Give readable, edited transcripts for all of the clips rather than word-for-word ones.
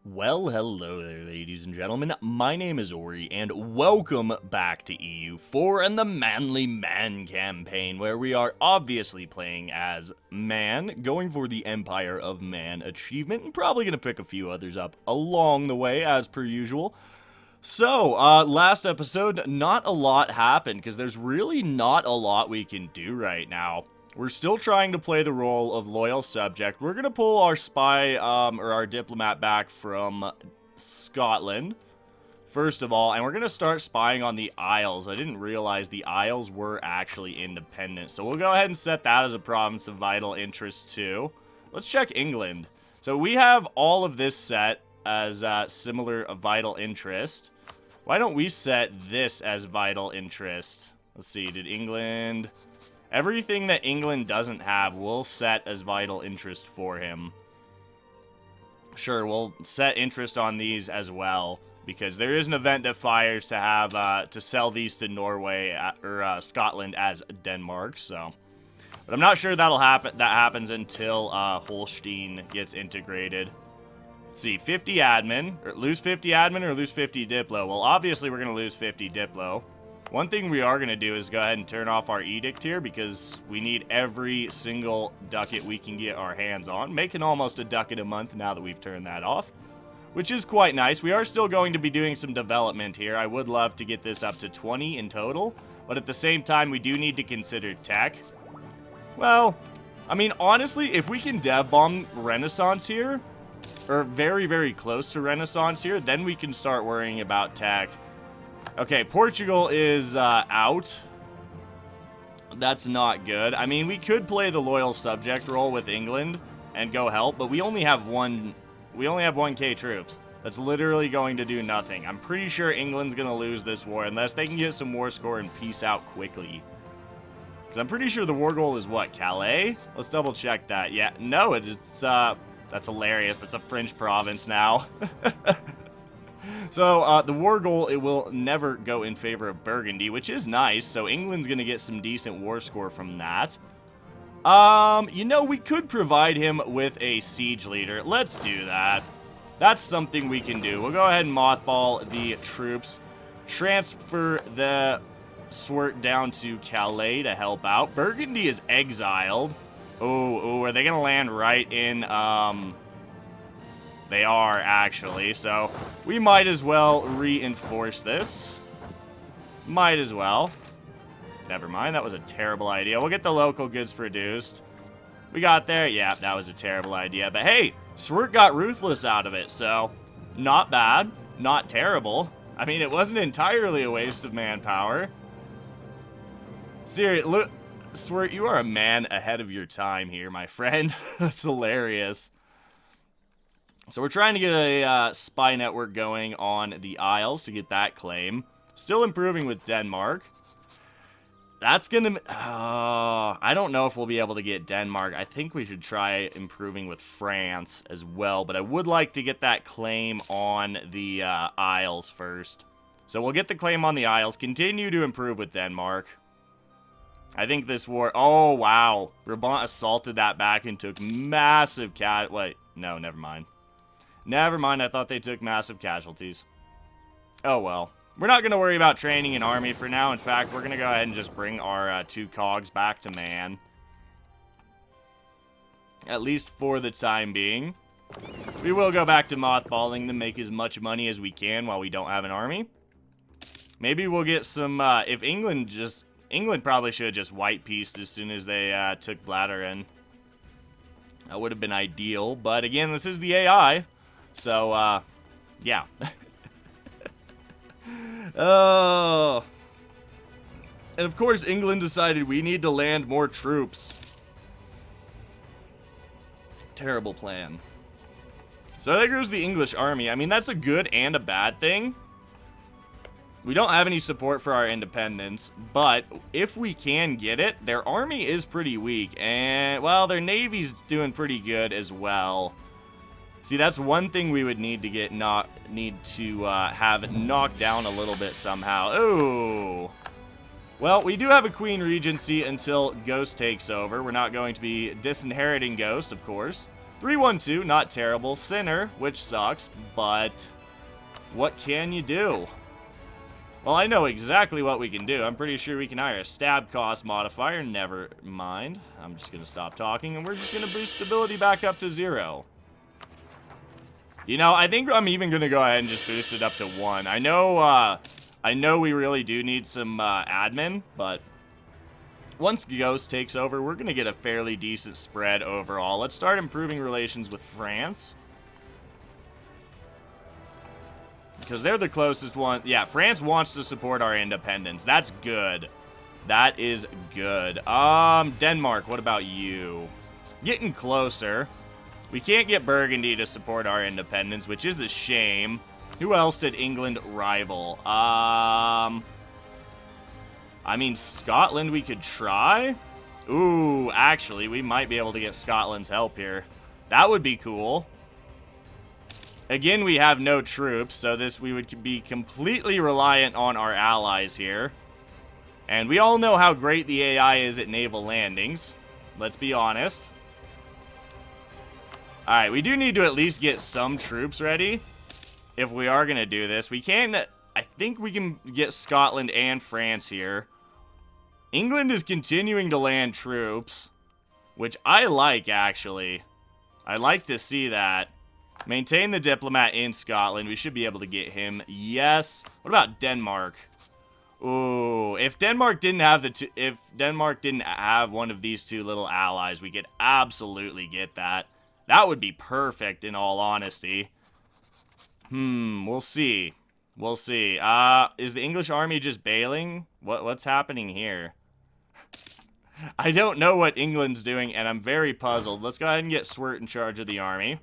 Well, hello there, ladies and gentlemen. My name is Ori, and welcome back to EU4 and the Manly Man campaign, where we are obviously playing as Man, going for the Empire of Mann achievement, and probably going to pick a few others up along the way, as per usual. So, last episode, not a lot happened, because there's really not a lot we can do right now. We're still trying to play the role of loyal subject. We're going to pull our spy, or our diplomat back from Scotland, first of all, and we're going to start spying on the Isles. I didn't realize the Isles were actually independent, so we'll go ahead and set that as a province of vital interest, too. Let's check England. So we have all of this set as similar vital interest. Why don't we set this as vital interest? Let's see, did England... Everything that England doesn't have, we'll set as vital interest for him. Sure, we'll set interest on these as well, because there is an event that fires to have to sell these to Norway or Scotland as Denmark. So, but I'm not sure that'll happen. That happens until Holstein gets integrated. Let's see, 50 admin, or lose 50 admin, or lose 50 diplo. Well, obviously we're gonna lose 50 diplo. One thing we are going to do is go ahead and turn off our edict here because we need every single ducat we can get our hands on, making almost a ducat a month now that we've turned that off, which is quite nice. We are still going to be doing some development here. I would love to get this up to 20 in total, but at the same time, we do need to consider tech. Well, I mean, honestly, if we can dev bomb Renaissance here, or very, very close to Renaissance here, then we can start worrying about tech. Okay, Portugal is out. That's not good. I mean, we could play the loyal subject role with England and go help, but we only have 1K troops. That's literally going to do nothing. I'm pretty sure England's going to lose this war unless they can get some war score and peace out quickly. Because I'm pretty sure the war goal is what, Calais? Let's double check that. Yeah, no, it's that's hilarious. That's a French province now. So, the war goal, it will never go in favor of Burgundy, which is nice. So, England's going to get some decent war score from that. You know, we could provide him with a siege leader. Let's do that. That's something we can do. We'll go ahead and mothball the troops. Transfer the Swert down to Calais to help out. Burgundy is exiled. Oh, are they going to land right in, They are, actually, so we might as well reinforce this. Might as well. Never mind, that was a terrible idea. We'll get the local goods produced. We got there? Yeah, that was a terrible idea. But hey, Swert got Ruthless out of it, so not bad, not terrible. I mean, it wasn't entirely a waste of manpower. Seriously, look, Swert, you are a man ahead of your time here, my friend. That's hilarious. So we're trying to get a spy network going on the Isles to get that claim. Still improving with Denmark. That's gonna... I don't know if we'll be able to get Denmark. I think we should try improving with France as well. But I would like to get that claim on the Isles first. So we'll get the claim on the Isles. Continue to improve with Denmark. I think this war... Oh, wow. Brabant assaulted that back and took massive Wait, no, never mind. Never mind, I thought they took massive casualties. Oh well. We're not going to worry about training an army for now. In fact, we're going to go ahead and just bring our 2 cogs back to Man. At least for the time being. We will go back to mothballing them, make as much money as we can while we don't have an army. Maybe we'll get some, if England probably should have just white pieced as soon as they took Vlaanderen. That would have been ideal, but again, this is the AI. So, yeah. Oh. And of course, England decided we need to land more troops. Terrible plan. So there goes the English army. I mean, that's a good and a bad thing. We don't have any support for our independence, but if we can get it, their army is pretty weak. And, well, their navy's doing pretty good as well. See, that's one thing we would need to get have knocked down a little bit somehow. Oh. Well, we do have a Queen Regency until Ghost takes over. We're not going to be disinheriting Ghost, of course. 3-1-2, not terrible. Sinner, which sucks, but what can you do? Well, I know exactly what we can do. I'm pretty sure we can hire a stab cost modifier. Never mind. I'm just going to stop talking, and we're just going to boost stability back up to 0. You know, I think I'm even going to go ahead and just boost it up to 1. I know we really do need some admin, but once Ghost takes over, we're going to get a fairly decent spread overall. Let's start improving relations with France, because they're the closest one. Yeah, France wants to support our independence. That's good. That is good. Denmark, what about you? Getting closer. We can't get Burgundy to support our independence, which is a shame. Who else did England rival? I mean, Scotland we could try. Ooh, actually, we might be able to get Scotland's help here. That would be cool. Again, we have no troops, so we would be completely reliant on our allies here. And we all know how great the AI is at naval landings. Let's be honest. Alright, we do need to at least get some troops ready if we are going to do this. We can... I think we can get Scotland and France here. England is continuing to land troops, which I like, actually. I like to see that. Maintain the diplomat in Scotland. We should be able to get him. Yes. What about Denmark? Ooh, if Denmark didn't have one of these two little allies, we could absolutely get that. That would be perfect, in all honesty. We'll see. We'll see. Is the English army just bailing? What's happening here? I don't know what England's doing, and I'm very puzzled. Let's go ahead and get Swert in charge of the army.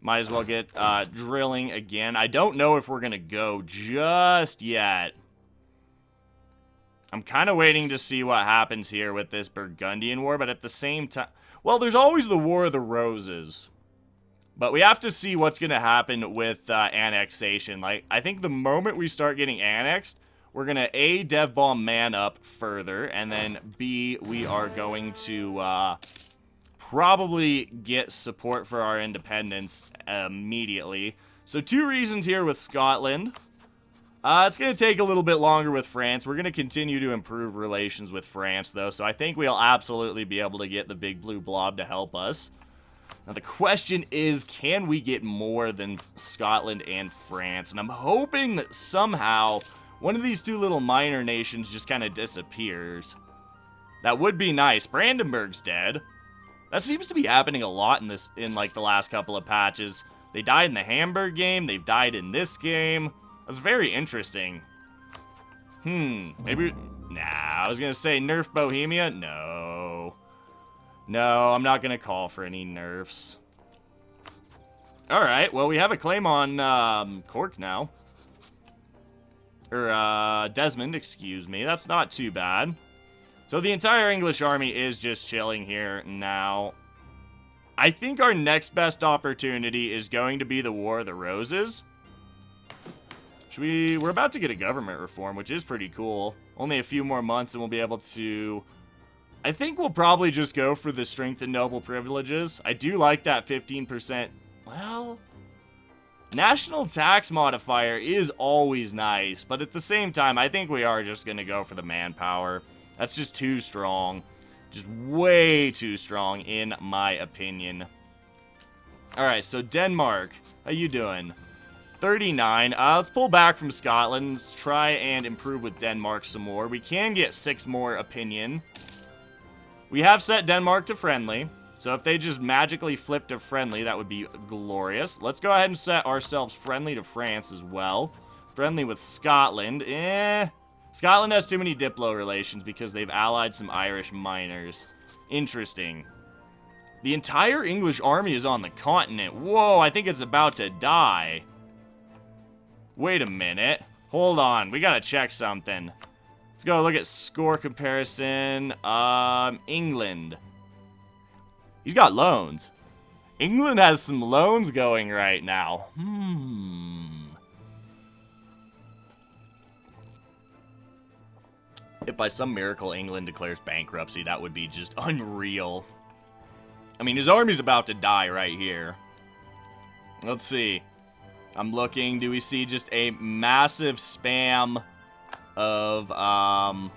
Might as well get drilling again. I don't know if we're going to go just yet. I'm kind of waiting to see what happens here with this Burgundian War, but at the same time... Well, there's always the War of the Roses. But we have to see what's going to happen with annexation. Like, I think the moment we start getting annexed, we're going to A, dev bomb Man up further, and then B, we are going to probably get support for our independence immediately. So 2 reasons here with Scotland. It's going to take a little bit longer with France. We're going to continue to improve relations with France, though, so I think we'll absolutely be able to get the big blue blob to help us. Now, the question is, can we get more than Scotland and France? And I'm hoping that somehow one of these 2 little minor nations just kind of disappears. That would be nice. Brandenburg's dead. That seems to be happening a lot in like the last couple of patches. They died in the Hamburg game. They've died in this game. That's very interesting. Maybe... Nah, I was going to say nerf Bohemia. No. No, I'm not going to call for any nerfs. Alright, well, we have a claim on Cork now. Or, Desmond, excuse me. That's not too bad. So the entire English army is just chilling here now. I think our next best opportunity is going to be the War of the Roses. We're about to get a government reform, which is pretty cool. Only a few more months and we'll be able to... I think we'll probably just go for the strength and noble privileges. I do like that 15%. Well, national tax modifier is always nice, but at the same time, I think we are just going to go for the manpower. That's just too strong. Just way too strong, in my opinion. Alright, so Denmark. How you doing? 39. Let's pull back from Scotland. Let's try and improve with Denmark some more. We can get 6 more opinion. We have set Denmark to friendly. So if they just magically flip to friendly, that would be glorious. Let's go ahead and set ourselves friendly to France as well. Friendly with Scotland. Scotland has too many Diplo relations because they've allied some Irish miners. Interesting. The entire English army is on the continent. Whoa, I think it's about to die. Wait a minute. Hold on. We gotta check something. Let's go look at score comparison. England. He's got loans. England has some loans going right now. If by some miracle England declares bankruptcy, that would be just unreal. I mean, his army's about to die right here. Let's see. I'm looking. Do we see just a massive spam of,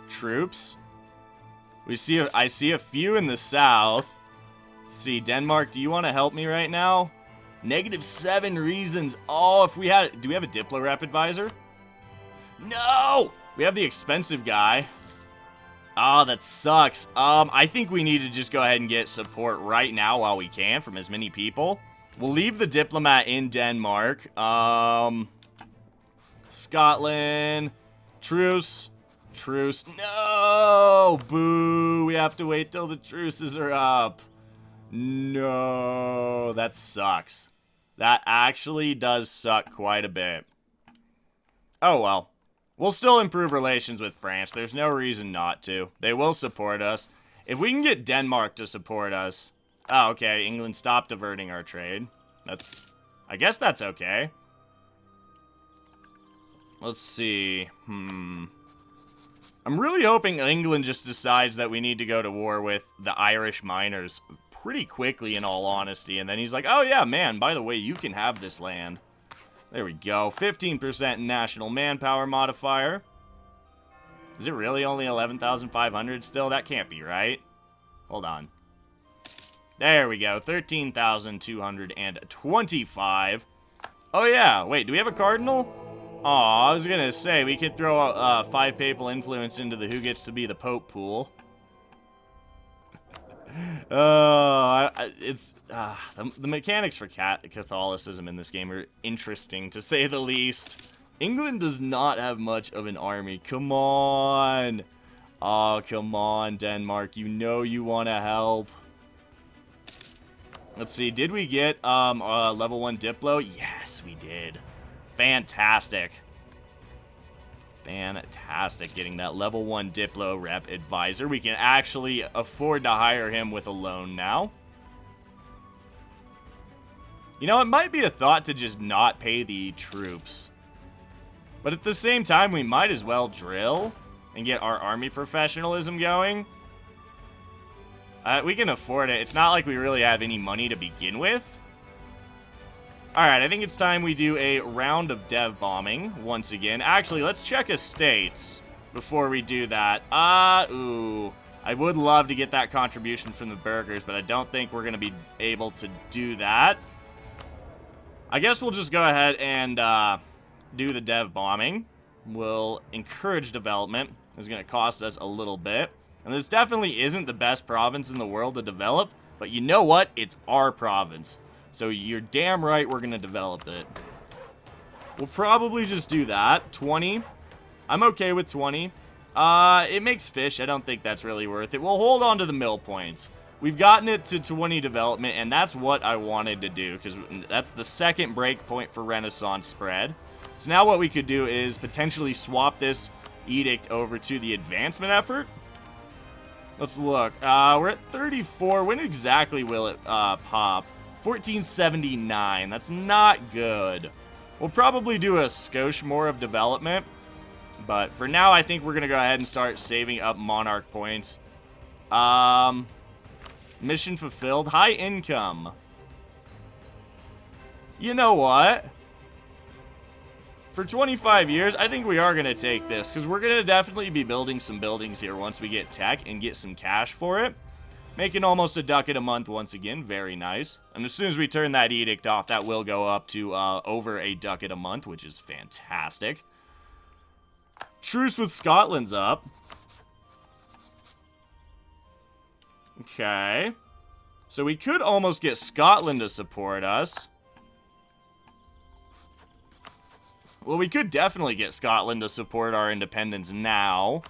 troops? I see a few in the south. Let's see. Denmark, do you want to help me right now? -7 reasons. Oh, if we had... Do we have a Diplo Rep advisor? No! We have the expensive guy. Ah, that sucks. I think we need to just go ahead and get support right now while we can from as many people. We'll leave the diplomat in Denmark. Scotland. Truce. Truce. No! Boo! We have to wait till the truces are up. No, that sucks. That actually does suck quite a bit. Oh, well. We'll still improve relations with France. There's no reason not to. They will support us. If we can get Denmark to support us... Oh, okay. England, stop diverting our trade. I guess that's okay. Let's see. I'm really hoping England just decides that we need to go to war with the Irish miners pretty quickly, in all honesty. And then he's like, oh yeah, man, by the way, you can have this land. There we go. 15% national manpower modifier. Is it really only 11,500 still? That can't be right. Hold on. There we go. 13,225. Oh, yeah. Wait, do we have a cardinal? Aw, I was going to say, we could throw 5 papal influence into the who gets to be the pope pool. The mechanics for Catholicism in this game are interesting, to say the least. England does not have much of an army. Come on. Oh, come on, Denmark. You know you want to help. Let's see. Did we get level 1 Diplo? Yes, we did. Fantastic. Fantastic, getting that level 1 Diplo Rep advisor. We can actually afford to hire him with a loan now. You know, it might be a thought to just not pay the troops. But at the same time, we might as well drill and get our army professionalism going. We can afford it. It's not like we really have any money to begin with. Alright, I think it's time we do a round of dev bombing once again. Actually, let's check estates before we do that. Ooh. I would love to get that contribution from the burghers, but I don't think we're going to be able to do that. I guess we'll just go ahead and do the dev bombing. We'll encourage development. It's going to cost us a little bit. And this definitely isn't the best province in the world to develop, but you know what? It's our province. So you're damn right we're going to develop it. We'll probably just do that. 20. I'm okay with 20. It makes fish. I don't think that's really worth it. We'll hold on to the mill points. We've gotten it to 20 development, and that's what I wanted to do, because that's the second break point for Renaissance spread. So now what we could do is potentially swap this edict over to the advancement effort. Let's look. We're at 34. When exactly will it pop? 1479. That's not good. We'll probably do a skosh more of development. But for now, I think we're going to go ahead and start saving up monarch points. Mission fulfilled. High income. You know what? For 25 years, I think we are going to take this. Because we're going to definitely be building some buildings here once we get tech and get some cash for it. Making almost a ducat a month once again. Very nice. And as soon as we turn that edict off, that will go up to over a ducat a month, which is fantastic. Truce with Scotland's up. Okay. So we could almost get Scotland to support us. Well, we could definitely get Scotland to support our independence now.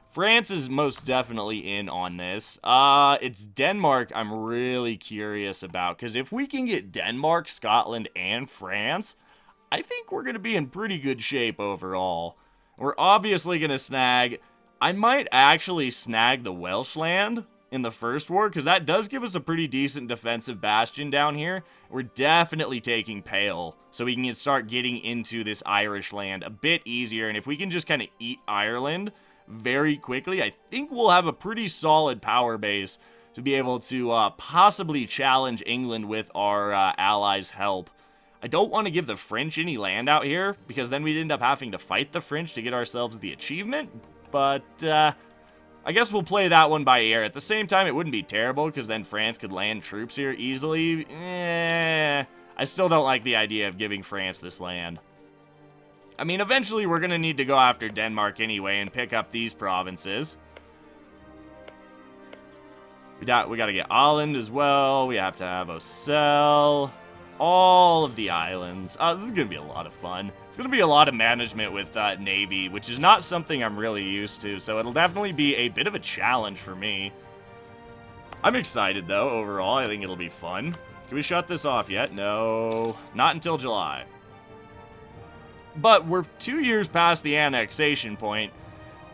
France is most definitely in on this. It's Denmark I'm really curious about. Because if we can get Denmark, Scotland, and France, I think we're going to be in pretty good shape overall. We're obviously going to snag... I might actually snag the Welsh land in the first war, because that does give us a pretty decent defensive bastion down here. We're definitely taking Pale, so we can start getting into this Irish land a bit easier. And if we can just kind of eat Ireland very quickly, I think we'll have a pretty solid power base to be able to possibly challenge England with our allies' help. I don't want to give the French any land out here, because then we'd end up having to fight the French to get ourselves the achievement, but I guess we'll play that one by ear. At the same time, it wouldn't be terrible, because then France could land troops here easily. I still don't like the idea of giving France this land. I mean, eventually we're going to need to go after Denmark anyway and pick up these provinces. We got to get Åland as well. We have to have Ocel. All of the islands. This is going to be a lot of fun. It's going to be a lot of management with Navy, which is not something I'm really used to, so it'll definitely be a bit of a challenge for me. I'm excited, though, overall. I think it'll be fun. Can we shut this off yet? No. Not until July. But we're 2 years past the annexation point.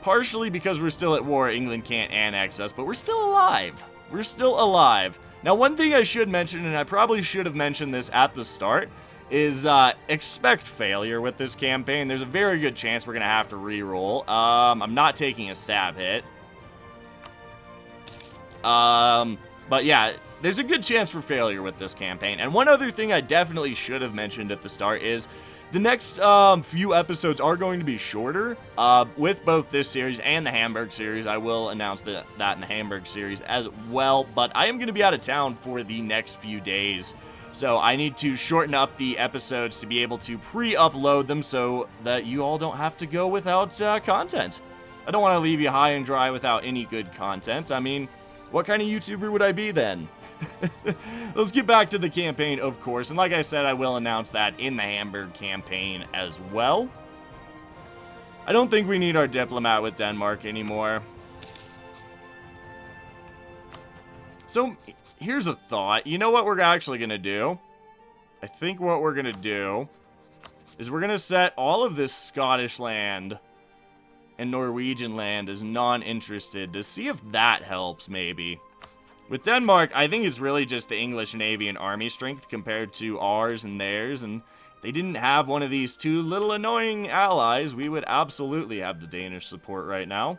Partially because we're still at war, England can't annex us, but we're still alive. We're still alive. Now, one thing I should mention, and I probably should have mentioned this at the start, is expect failure with this campaign. There's a very good chance we're going to have to re-roll. I'm not taking a stab hit. But yeah, there's a good chance for failure with this campaign. And one other thing I definitely should have mentioned at the start is the next few episodes are going to be shorter with both this series and the Hamburg series. I will announce that in the Hamburg series as well, but I am going to be out of town for the next few days. So I need to shorten up the episodes to be able to pre-upload them so that you all don't have to go without content. I don't want to leave you high and dry without any good content. I mean, what kind of YouTuber would I be then? Let's get back to the campaign, of course, and like I said, I will announce that in the Hamburg campaign as well. I don't think we need our diplomat with Denmark anymore. So, here's a thought. You know what we're actually going to do? I think what we're going to do is we're going to set all of this Scottish land and Norwegian land as non-interested to see if that helps, maybe. With Denmark, I think it's really just the English Navy and Army strength compared to ours and theirs, and if they didn't have one of these two little annoying allies, we would absolutely have the Danish support right now.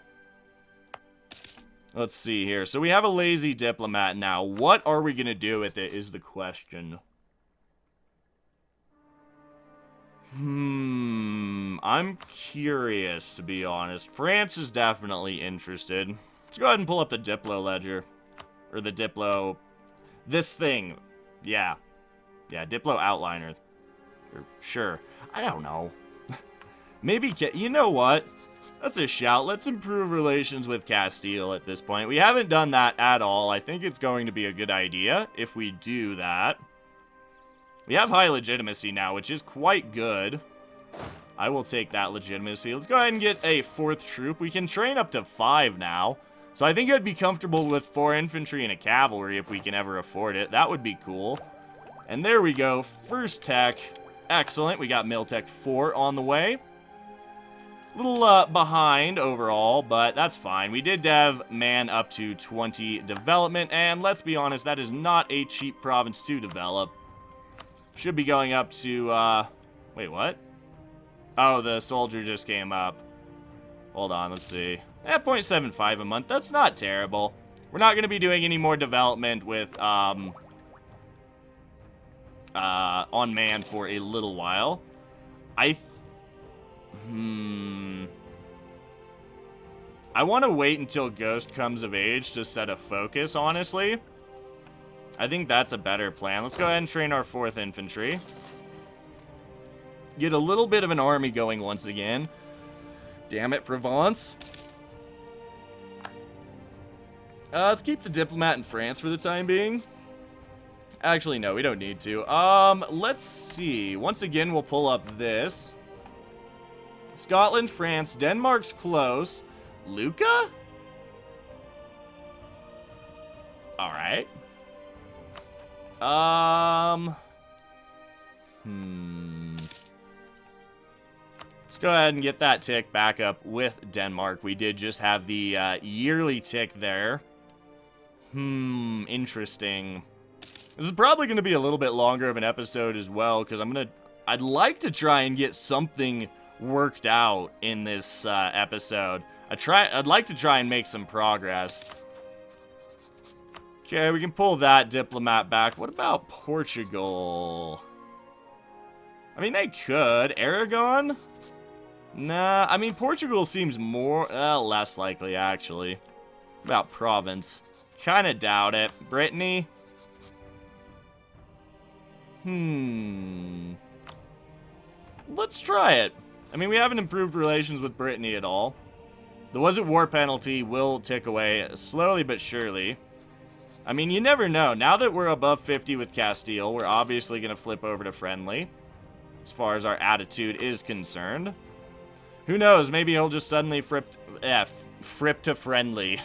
Let's see here. So we have a lazy diplomat now. What are we going to do with it is the question. I'm curious, to be honest. France is definitely interested. Let's go ahead and pull up the Diplo ledger. Or the Diplo... This thing. Yeah. Yeah, Diplo outliner. Sure. I don't know. Maybe... You know what? That's a shout. Let's improve relations with Castile at this point. We haven't done that at all. I think it's going to be a good idea if we do that. We have high legitimacy now, which is quite good. I will take that legitimacy. Let's go ahead and get a 4th troop. We can train up to 5 now. So I think I'd be comfortable with 4 infantry and a cavalry if we can ever afford it. That would be cool. And there we go. First tech. Excellent. We got Miltech 4 on the way. A little behind overall, but that's fine. We did dev man up to 20 development, and let's be honest, that is not a cheap province to develop. Should be going up to, wait, what? Oh, the soldier just came up. Hold on, let's see. 0.75 a month, that's not terrible. We're not going to be doing any more development with, on man for a little while. I want to wait until Ghost comes of age to set a focus, honestly. I think that's a better plan. Let's go ahead and train our 4th infantry. Get a little bit of an army going once again. Damn it, Provence. Let's keep the diplomat in France for the time being. Actually, no, we don't need to. Let's see. Once again, we'll pull up this. Scotland, France, Denmark's close. Lucca? Alright. Let's go ahead and get that tick back up with Denmark. We did just have the yearly tick there. Interesting. This is probably going to be a little bit longer of an episode as well, because I'd like to try and get something worked out in this episode. I'd like to try and make some progress. Okay, we can pull that diplomat back. What about Portugal? I mean, they could. Aragon? Nah, I mean, Portugal seems more, less likely, actually. What about province? Kinda doubt it. Brittany? Let's try it. I mean, we haven't improved relations with Brittany at all. The wasn't war penalty will tick away slowly but surely. I mean, you never know. Now that we're above 50 with Castile, we're obviously going to flip over to friendly, as far as our attitude is concerned. Who knows? Maybe he'll just suddenly frip to friendly.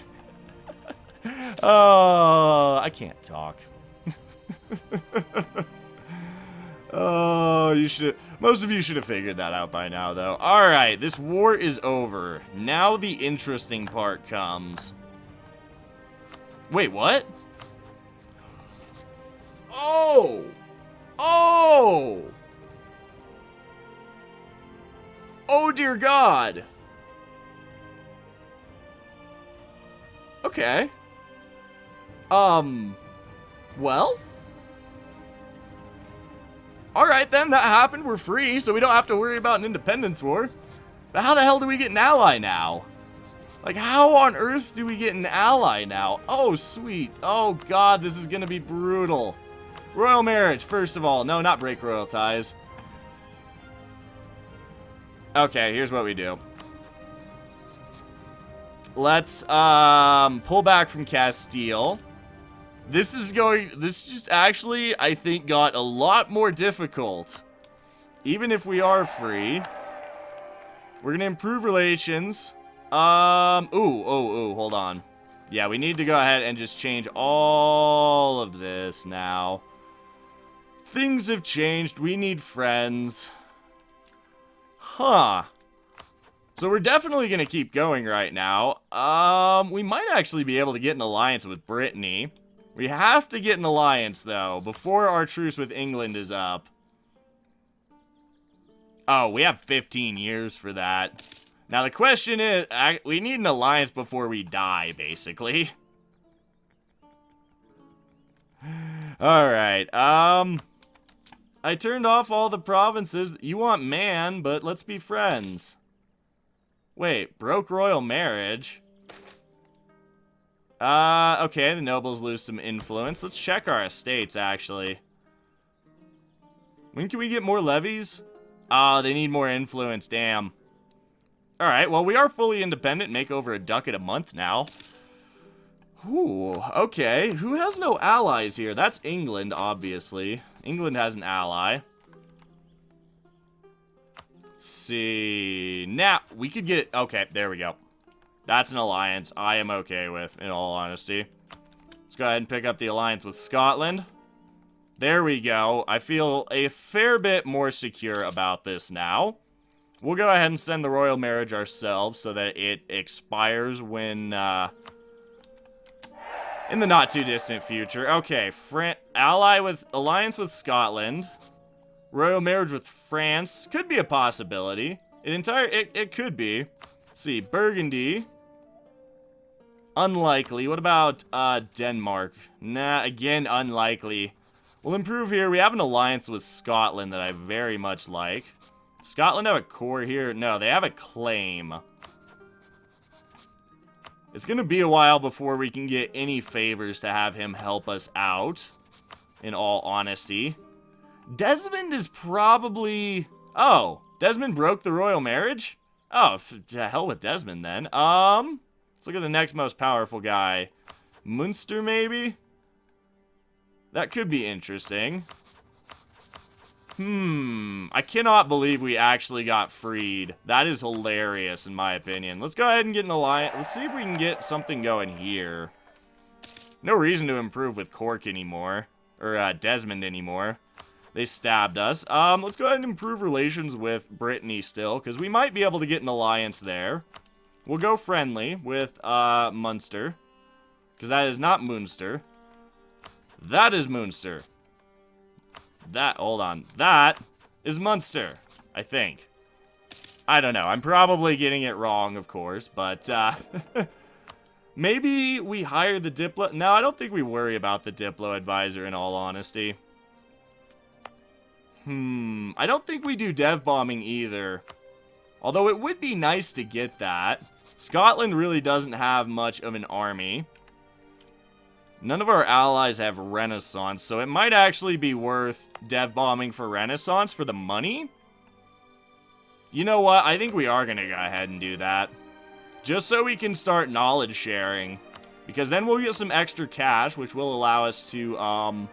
Oh, I can't talk. Oh, most of you should have figured that out by now, though. Alright, this war is over. Now the interesting part comes. Wait, what? Oh! Oh! Oh, dear God! Okay. Well? Alright then, that happened, we're free, so we don't have to worry about an independence war. But how the hell do we get an ally now? Like, how on earth do we get an ally now? Oh, sweet. Oh, God, this is gonna be brutal. Royal marriage, first of all. No, not break royal ties. Okay, here's what we do. Let's, pull back from Castile. This just actually, I think, got a lot more difficult. Even if we are free. We're gonna improve relations. Hold on. Yeah, we need to go ahead and just change all of this now. Things have changed. We need friends. Huh. So we're definitely gonna keep going right now. We might actually be able to get an alliance with Brittany. We have to get an alliance, though, before our truce with England is up. Oh, we have 15 years for that. Now, the question is, we need an alliance before we die, basically. Alright, I turned off all the provinces. You want Man, but let's be friends. Wait, broke royal marriage? Okay, the nobles lose some influence. Let's check our estates, actually. When can we get more levies? Oh, they need more influence, damn. Alright, well, we are fully independent, make over a ducat a month now. Ooh, okay. Who has no allies here? That's England, obviously. England has an ally. Let's see. Now, we could get... Okay, there we go. That's an alliance I am okay with, in all honesty. Let's go ahead and pick up the alliance with Scotland. There we go. I feel a fair bit more secure about this now. We'll go ahead and send the royal marriage ourselves so that it expires when, in the not-too-distant future. Okay, alliance with Scotland. Royal marriage with France. Could be a possibility. It could be. Let's see, Burgundy. Unlikely. What about, Denmark? Nah, again, unlikely. We'll improve here. We have an alliance with Scotland that I very much like. Scotland have a core here? No, they have a claim. It's gonna be a while before we can get any favors to have him help us out, in all honesty. Desmond is probably... Oh, Desmond broke the royal marriage? Oh, to hell with Desmond, then. Let's look at the next most powerful guy. Munster, maybe? That could be interesting. I cannot believe we actually got freed. That is hilarious, in my opinion. Let's go ahead and get an alliance. Let's see if we can get something going here. No reason to improve with Cork anymore. Or, Desmond anymore. They stabbed us. Let's go ahead and improve relations with Brittany still, because we might be able to get an alliance there. We'll go friendly with, Munster. Because that is not Munster. That is Munster. Hold on. That is Munster, I think. I don't know. I'm probably getting it wrong, of course, but, Maybe we hire the Diplo... No, I don't think we worry about the Diplo advisor, in all honesty. I don't think we do dev bombing either. Although it would be nice to get that. Scotland really doesn't have much of an army. None of our allies have Renaissance, so it might actually be worth dev bombing for Renaissance for the money. You know what? I think we are going to go ahead and do that. Just so we can start knowledge sharing. Because then we'll get some extra cash, which will allow us to,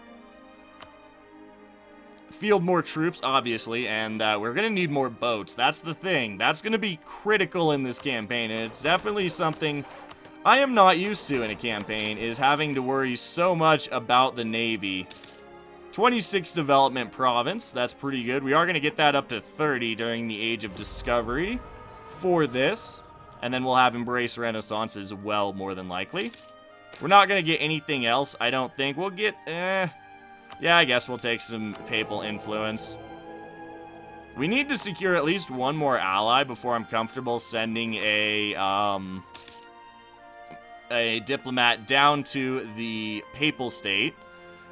field more troops, obviously, and we're going to need more boats. That's the thing. That's going to be critical in this campaign, and it's definitely something I am not used to in a campaign, is having to worry so much about the Navy. 26 development province, that's pretty good. We are going to get that up to 30 during the Age of Discovery for this, and then we'll have Embrace Renaissance as well, more than likely. We're not going to get anything else, I don't think. We'll get, yeah, I guess we'll take some papal influence. We need to secure at least one more ally before I'm comfortable sending a diplomat down to the papal state.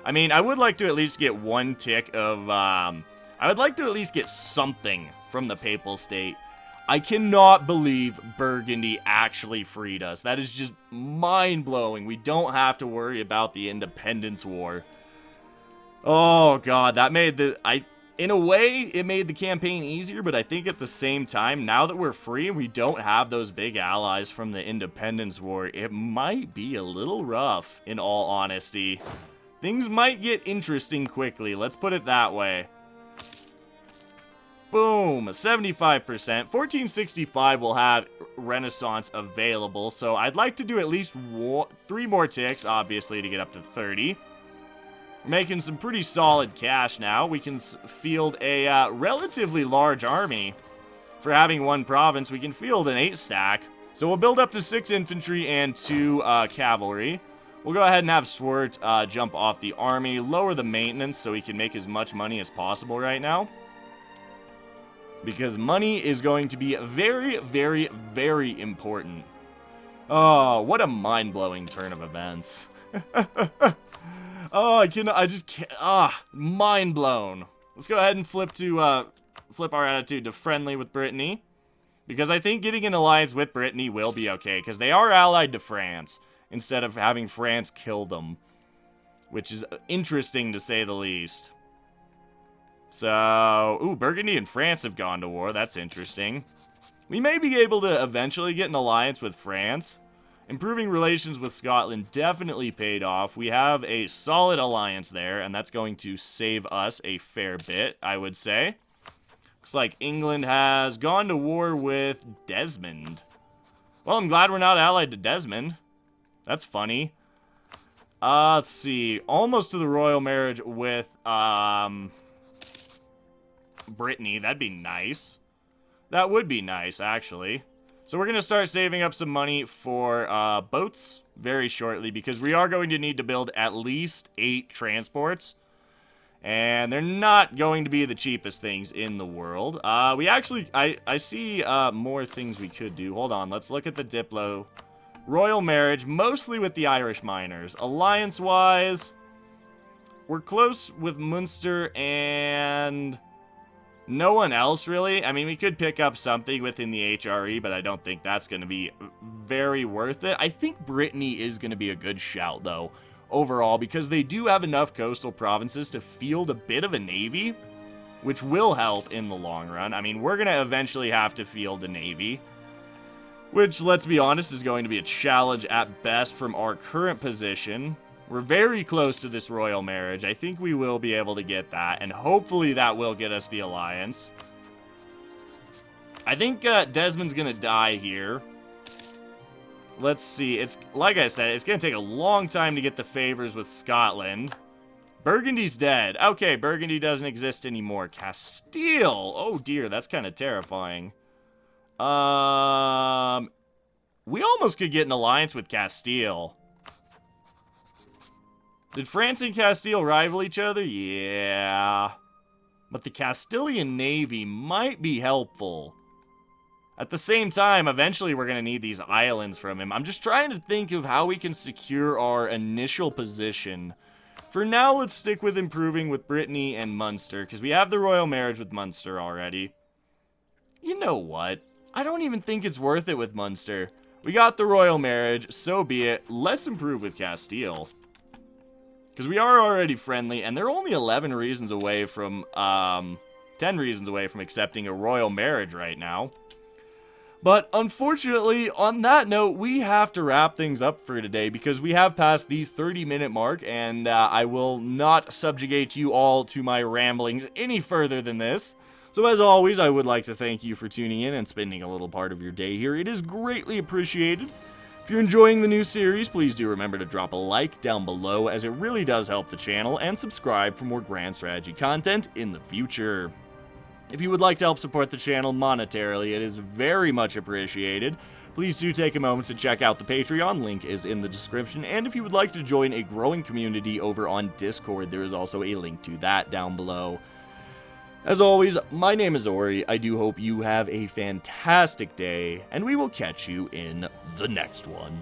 I mean, I would like to at least get one tick of, I would like to at least get something from the papal state. I cannot believe Burgundy actually freed us. That is just mind-blowing. We don't have to worry about the Independence War. Oh, God, that made in a way, it made the campaign easier, but I think at the same time, now that we're free and we don't have those big allies from the Independence War, it might be a little rough, in all honesty. Things might get interesting quickly, let's put it that way. Boom, 75%. 1465 will have Renaissance available, so I'd like to do at least 3 more ticks, obviously, to get up to 30. We're making some pretty solid cash now. We can field a relatively large army. For having one province, we can field an 8-stack. So we'll build up to 6 infantry and 2 cavalry. We'll go ahead and have Swart jump off the army, lower the maintenance so we can make as much money as possible right now. Because money is going to be very, very, very important. Oh, what a mind-blowing turn of events. Oh, I just can't, mind blown. Let's go ahead and flip our attitude to friendly with Brittany. Because I think getting an alliance with Brittany will be okay, because they are allied to France, instead of having France kill them. Which is interesting to say the least. So, ooh, Burgundy and France have gone to war, that's interesting. We may be able to eventually get an alliance with France. Improving relations with Scotland definitely paid off. We have a solid alliance there, and that's going to save us a fair bit, I would say. Looks like England has gone to war with Desmond. Well, I'm glad we're not allied to Desmond. That's funny. Let's see. Almost to the royal marriage with, Brittany. That'd be nice. That would be nice, actually. So we're going to start saving up some money for boats very shortly, because we are going to need to build at least 8 transports. And they're not going to be the cheapest things in the world. We actually, I see more things we could do. Hold on, let's look at the Diplo. Royal marriage, mostly with the Irish miners. Alliance-wise, we're close with Munster and no one else, really. I mean, we could pick up something within the HRE, but I don't think that's going to be very worth it. I think Brittany is going to be a good shout, though, overall, because they do have enough coastal provinces to field a bit of a navy, which will help in the long run. I mean, we're going to eventually have to field a navy, which, let's be honest, is going to be a challenge at best from our current position. We're very close to this royal marriage. I think we will be able to get that, and hopefully that will get us the alliance. I think Desmond's gonna die here. Let's see. It's like I said, it's gonna take a long time to get the favors with Scotland. Burgundy's dead. Okay, Burgundy doesn't exist anymore. Castile. Oh dear, that's kind of terrifying. We almost could get an alliance with Castile. Did France and Castile rival each other? Yeah. But the Castilian Navy might be helpful. At the same time, eventually we're going to need these islands from him. I'm just trying to think of how we can secure our initial position. For now, let's stick with improving with Brittany and Munster, because we have the royal marriage with Munster already. You know what? I don't even think it's worth it with Munster. We got the royal marriage, so be it. Let's improve with Castile. Because we are already friendly, and they're only 11 reasons away from, 10 reasons away from accepting a royal marriage right now. But unfortunately, on that note, we have to wrap things up for today because we have passed the 30-minute mark, and I will not subjugate you all to my ramblings any further than this. So as always, I would like to thank you for tuning in and spending a little part of your day here. It is greatly appreciated. If you're enjoying the new series, please do remember to drop a like down below, as it really does help the channel, and subscribe for more grand strategy content in the future. If you would like to help support the channel monetarily, it is very much appreciated. Please do take a moment to check out the Patreon, link is in the description, and if you would like to join a growing community over on Discord, there is also a link to that down below. As always, my name is Ori, I do hope you have a fantastic day, and we will catch you in the next one.